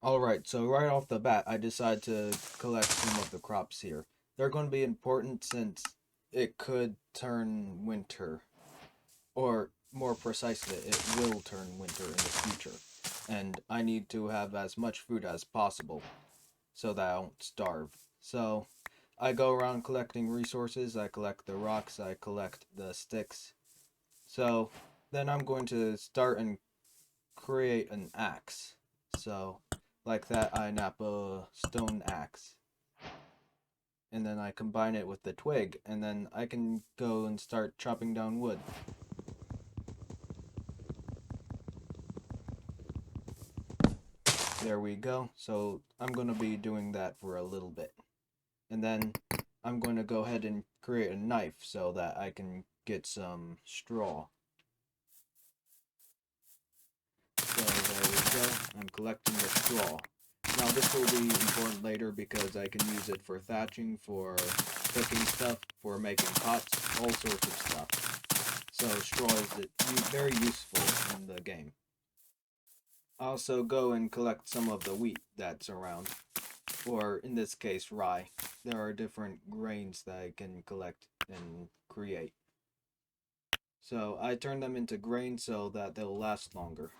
Alright, so right off the bat, I decide to collect some of the crops here. They're going to be important since it could turn winter, or more precisely, it will turn winter in the future. And I need to have as much food as possible so that I won't starve. So I go around collecting resources, I collect the rocks, I collect the sticks. So then I'm going to start and create an axe. So, like that, I nap a stone axe. And then I combine it with the twig, and then I can go and start chopping down wood. There we go. So, I'm going to be doing that for a little bit. And then I'm going to go ahead and create a knife so that I can get some straw. So there we go. I'm collecting the straw. Now this will be important later because I can use it for thatching, for cooking stuff, for making pots, all sorts of stuff. So straw is very useful in the game. I also go and collect some of the wheat that's around, or in this case rye. There are different grains that I can collect and create. So I turn them into grain so that they'll last longer.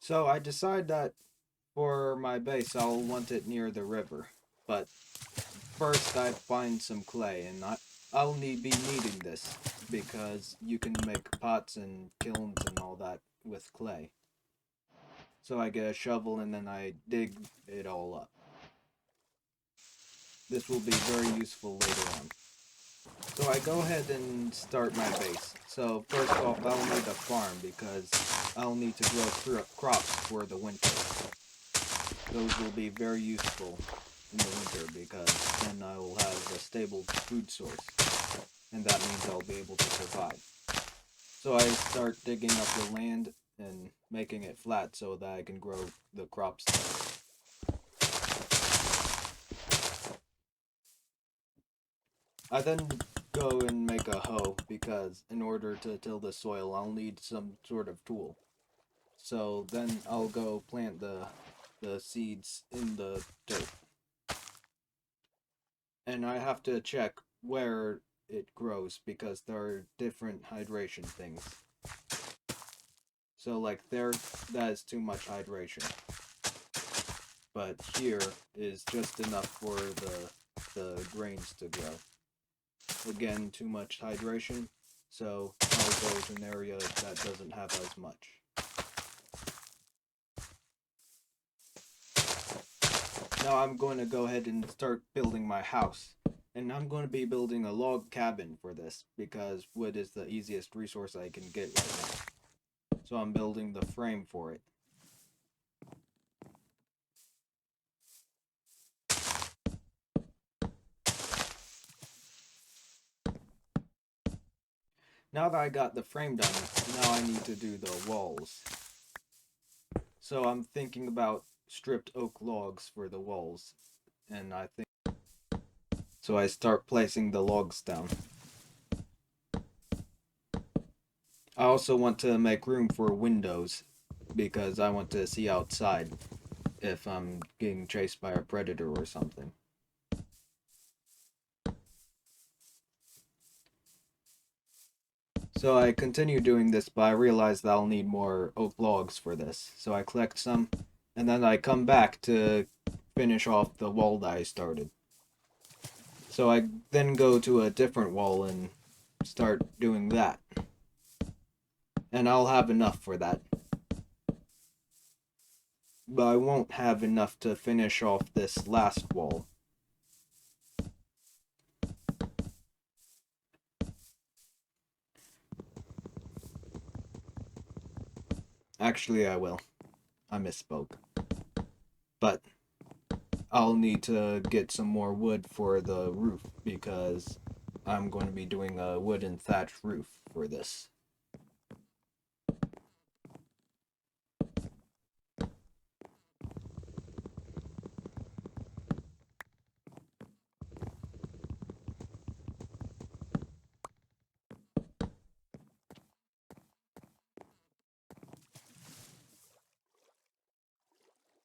So I decide that for my base, I'll want it near the river. But first, I find some clay, and I'll be needing this because you can make pots and kilns and all that with clay. So I get a shovel and then I dig it all up. This will be very useful later on. So I go ahead and start my base. So first off, I'll need a farm because I'll need to grow crops for the winter. Those will be very useful in the winter because then I will have a stable food source, and that means I'll be able to survive. So I start digging up the land and making it flat so that I can grow the crops there. I then go and make a hoe because in order to till the soil I'll need some sort of tool. So then I'll go plant the seeds in the dirt. And I have to check where it grows because there are different hydration things. So like there, that is too much hydration. But here is just enough for the grains to grow. Again, too much hydration, so I'll go to an area that doesn't have as much. Now I'm going to go ahead and start building my house. And I'm going to be building a log cabin for this because wood is the easiest resource I can get right now. So I'm building the frame for it. Now that I got the frame done, now I need to do the walls. So I'm thinking about stripped oak logs for the walls. And I think so I start placing the logs down. I also want to make room for windows because I want to see outside if I'm getting chased by a predator or something. So I continue doing this, but I realize that I'll need more oak logs for this. So I collect some, and then I come back to finish off the wall that I started. So I then go to a different wall and start doing that. And I'll have enough for that. But I won't have enough to finish off this last wall. Actually, I will. I misspoke. But I'll need to get some more wood for the roof because I'm going to be doing a wooden thatch roof for this.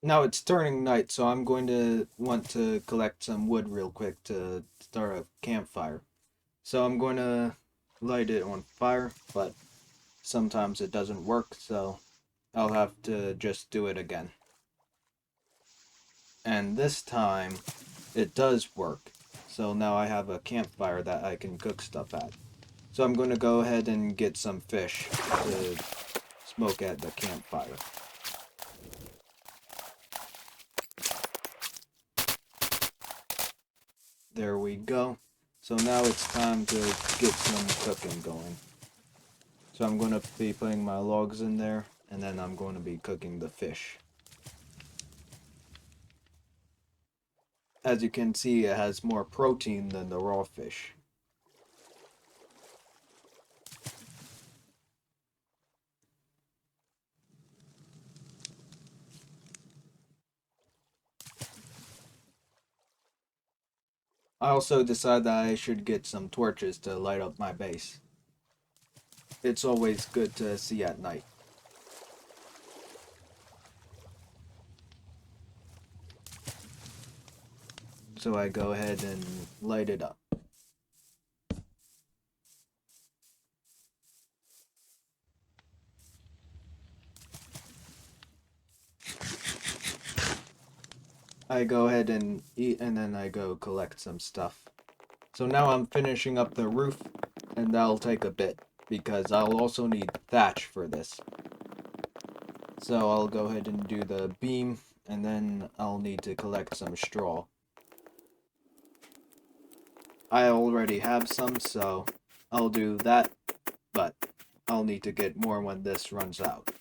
Now it's turning night, so I'm going to want to collect some wood real quick to start a campfire. So I'm going to light it on fire, but sometimes it doesn't work, so I'll have to just do it again. And this time, it does work. So now I have a campfire that I can cook stuff at. So I'm going to go ahead and get some fish to smoke at the campfire. There we go. So now it's time to get some cooking going. So I'm going to be putting my logs in there, and then I'm going to be cooking the fish. As you can see, it has more protein than the raw fish. I also decided that I should get some torches to light up my base. It's always good to see at night. So I go ahead and light it up. I go ahead and eat, and then I go collect some stuff. So now I'm finishing up the roof, and that'll take a bit, because I'll also need thatch for this. So I'll go ahead and do the beam, and then I'll need to collect some straw. I already have some, so I'll do that, but I'll need to get more when this runs out.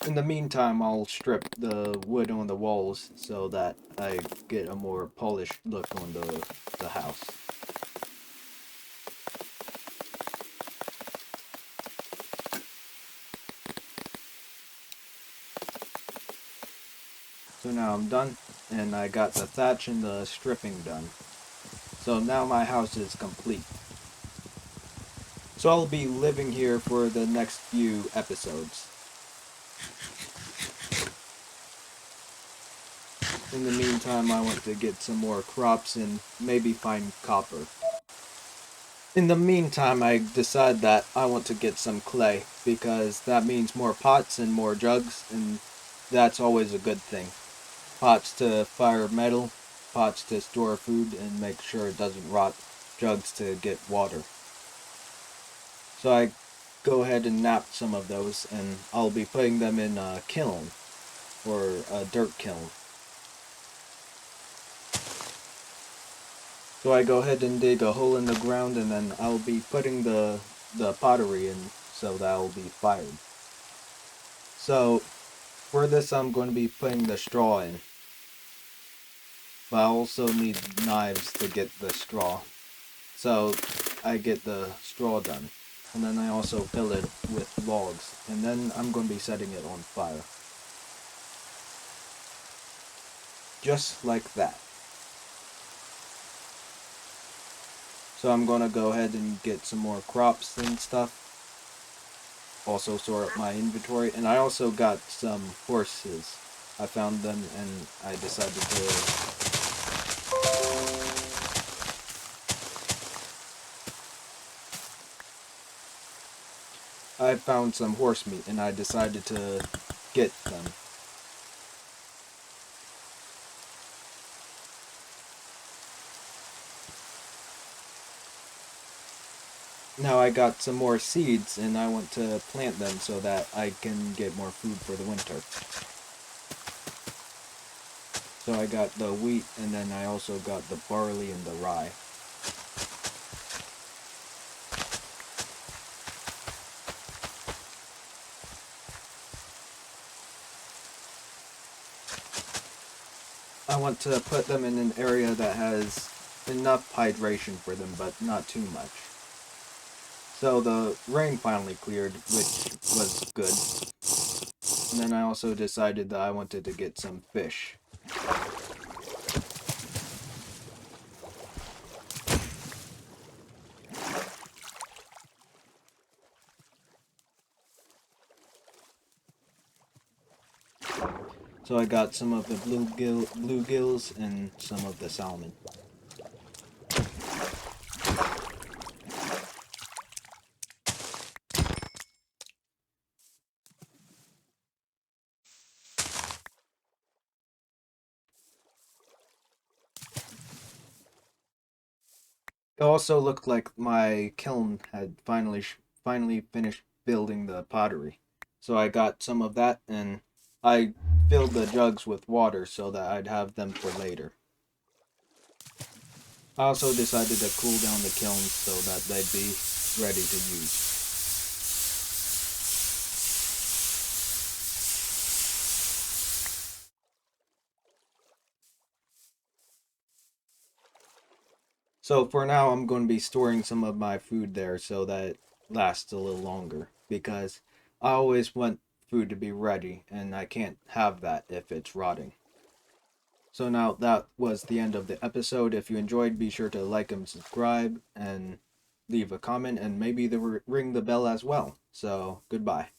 In the meantime, I'll strip the wood on the walls so that I get a more polished look on the house. So now I'm done, and I got the thatch and the stripping done. So now my house is complete. So I'll be living here for the next few episodes. In the meantime, I want to get some more crops and maybe find copper. In the meantime, I decide that I want to get some clay, because that means more pots and more jugs, and that's always a good thing. Pots to fire metal, pots to store food and make sure it doesn't rot, jugs to get water. So I go ahead and nap some of those, and I'll be putting them in a kiln, or a dirt kiln. So I go ahead and dig a hole in the ground, and then I'll be putting the pottery in, so that will be fired. So for this, I'm going to be putting the straw in. But I also need knives to get the straw. So I get the straw done. And then I also fill it with logs. And then I'm going to be setting it on fire. Just like that. So I'm going to go ahead and get some more crops and stuff. Also sort my inventory. And I also got some horses. I found them and I decided to... I found some horse meat and I decided to get them. Now I got some more seeds and I want to plant them so that I can get more food for the winter. So I got the wheat and then I also got the barley and the rye. I want to put them in an area that has enough hydration for them, but not too much. So the rain finally cleared, which was good. And then I also decided that I wanted to get some fish. So I got some of the bluegills and some of the salmon. It also looked like my kiln had finally finished building the pottery. So I got some of that and I filled the jugs with water so that I'd have them for later. I also decided to cool down the kilns so that they'd be ready to use. So for now, I'm going to be storing some of my food there so that it lasts a little longer because I always want food to be ready and I can't have that if it's rotting. So now that was the end of the episode. If you enjoyed, be sure to like and subscribe and leave a comment and maybe ring the bell as well. So goodbye.